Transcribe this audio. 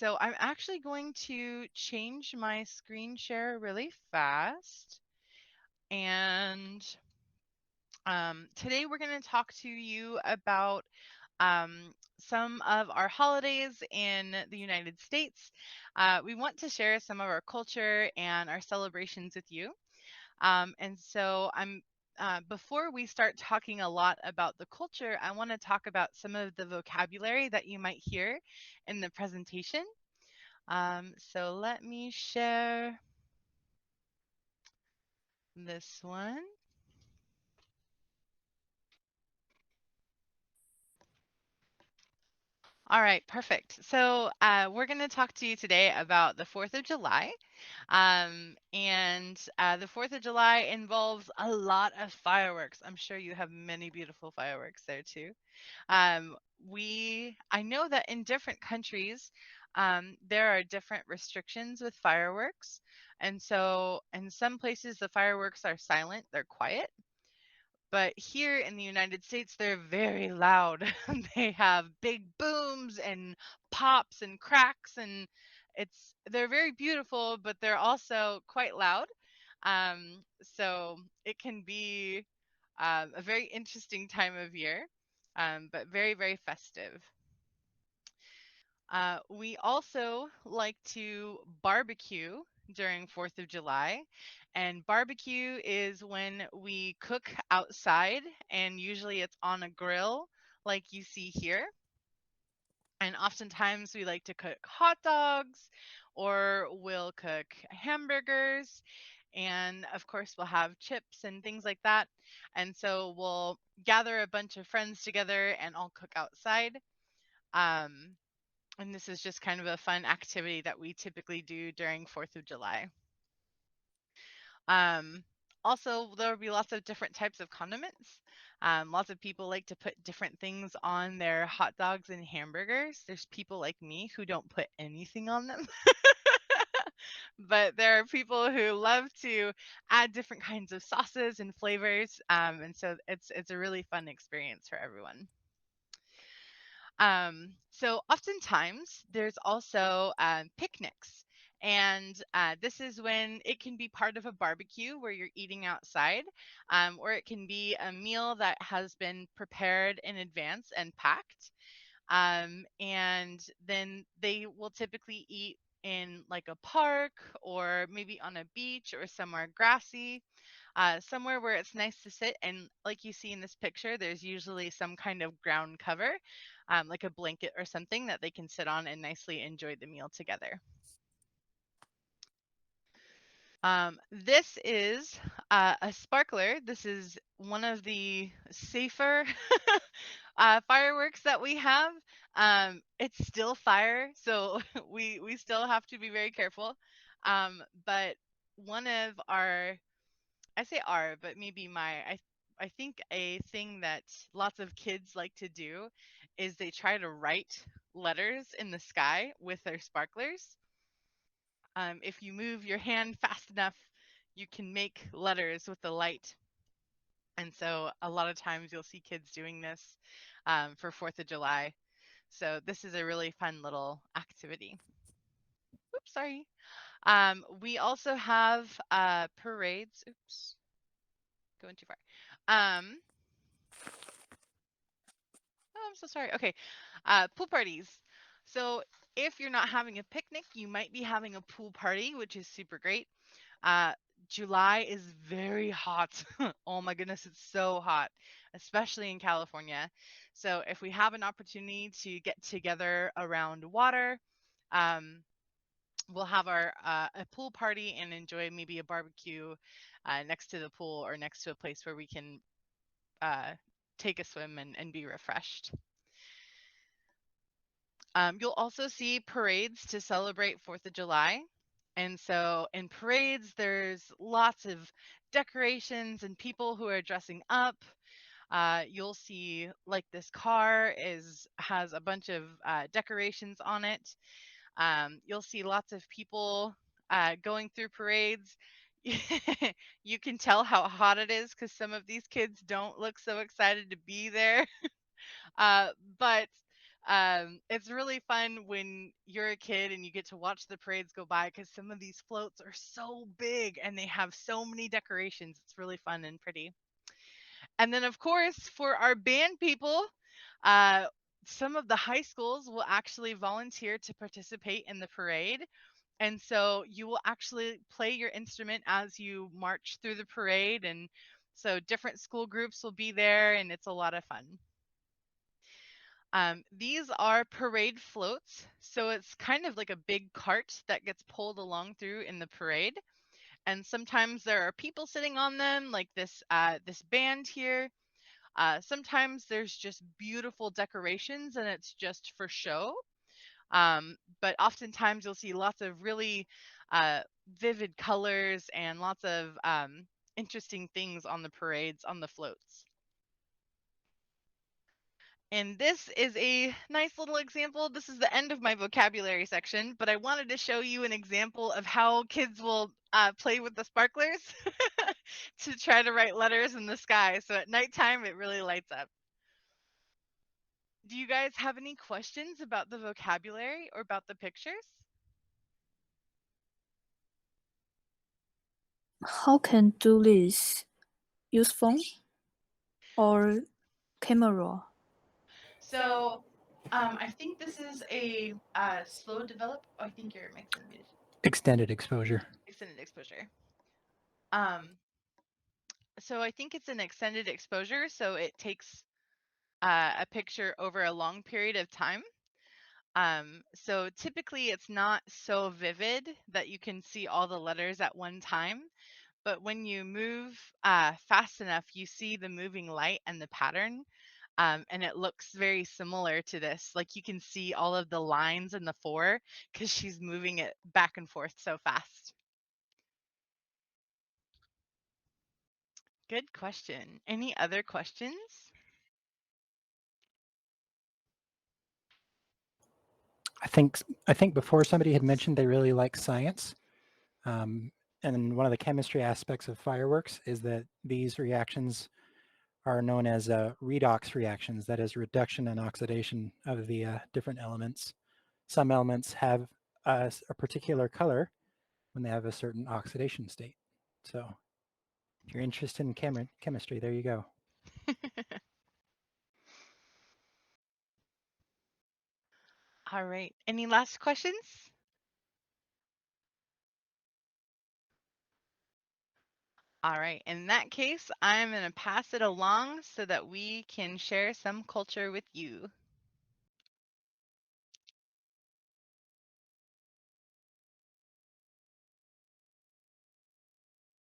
So I'm actually going to change my screen share really fast. And today we're going to talk to you about some of our holidays in the United States. We want to share some of our culture and our celebrations with you. And so before we start talking a lot about the culture, I want to talk about some of the vocabulary that you might hear in the presentation. So let me share this one. All right, perfect. So we're going to talk to you today about the 4th of July. And the 4th of July involves a lot of fireworks. I'm sure you have many beautiful fireworks there too. Um, I know that in different countries, there are different restrictions with fireworks. And so in some places, the fireworks are silent, they're quiet. But here in the United States, they're very loud. They have big booms and pops and cracks, and they're very beautiful, but they're also quite loud. So it can be a very interesting time of year, but very, very festive. We also like to barbecue during 4th of July. And barbecue is when we cook outside, and usually it's on a grill like you see here. And oftentimes we like to cook hot dogs or we'll cook hamburgers. And of course, we'll have chips and things like that. And so we'll gather a bunch of friends together and all cook outside. Um, and this is just kind of a fun activity that we typically do during 4th of July. Um, Also, there will be lots of different types of condiments. Lots of people like to put different things on their hot dogs and hamburgers. There's people like me who don't put anything on them. But there are people who love to add different kinds of sauces and flavors. And so it's a really fun experience for everyone. So oftentimes there's also picnics. And this is when it can be part of a barbecue where you're eating outside, or it can be a meal that has been prepared in advance and packed. And then they will typically eat in like a park or maybe on a beach or somewhere grassy, somewhere where it's nice to sit. And like you see in this picture, there's usually some kind of ground cover, like a blanket or something that they can sit on and nicely enjoy the meal together. This is a sparkler. This is one of the safer fireworks that we have. It's still fire, so we still have to be very careful. But one of our, I say our, but maybe I think a thing that lots of kids like to do is they try to write letters in the sky with their sparklers. If you move your hand fast enough, you can make letters with the light. And so a lot of times you'll see kids doing this for 4th of July. So this is a really fun little activity. Oops, sorry. We also have parades. Oops, going too far. Oh, I'm so sorry. Okay. Pool parties. So if you're not having a picnic, you might be having a pool party, which is super great. Uh, July is very hot. Oh my goodness, it's so hot, especially in California. So if we have an opportunity to get together around water, um, we'll have our a pool party and enjoy maybe a barbecue next to the pool or next to a place where we can uh, take a swim and be refreshed. You'll also see parades to celebrate 4th of July. And so in parades, there's lots of decorations and people who are dressing up. You'll see like this car has a bunch of decorations on it. You'll see lots of people going through parades. You can tell how hot it is because some of these kids don't look so excited to be there. Uh, but It's really fun when you're a kid and you get to watch the parades go by because some of these floats are so big and they have so many decorations. It's really fun and pretty. And then, of course, for our band people, uh, some of the high schools will actually volunteer to participate in the parade. And so you will actually play your instrument as you march through the parade. And so different school groups will be there, and it's a lot of fun. These are parade floats. So it's kind of like a big cart that gets pulled along through in the parade. And sometimes there are people sitting on them, like this band here. Sometimes there's just beautiful decorations and it's just for show. But oftentimes you'll see lots of really uh, vivid colors and lots of interesting things on the parades, on the floats. And this is a nice little example. This is the end of my vocabulary section, but I wanted to show you an example of how kids will play with the sparklers to try to write letters in the sky. So at nighttime, it really lights up. Do you guys have any questions about the vocabulary or about the pictures? How can do this? Use phone or camera? So I think this is a slow develop. Oh, I think your mic's unmuted. Extended exposure. Extended exposure. So I think it's an extended exposure. So it takes a picture over a long period of time. So typically it's not so vivid that you can see all the letters at one time. But when you move fast enough, you see the moving light and the pattern. And it looks very similar to this. Like you can see all of the lines in the four because she's moving it back and forth so fast. Good question. Any other questions? I think before somebody had mentioned they really like science. And one of the chemistry aspects of fireworks is that these reactions are known as redox reactions, that is reduction and oxidation of the different elements. Some elements have a particular color when they have a certain oxidation state. So if you're interested in chemistry, there you go. All right. Any last questions? All right. In that case, I'm going to pass it along so that we can share some culture with you.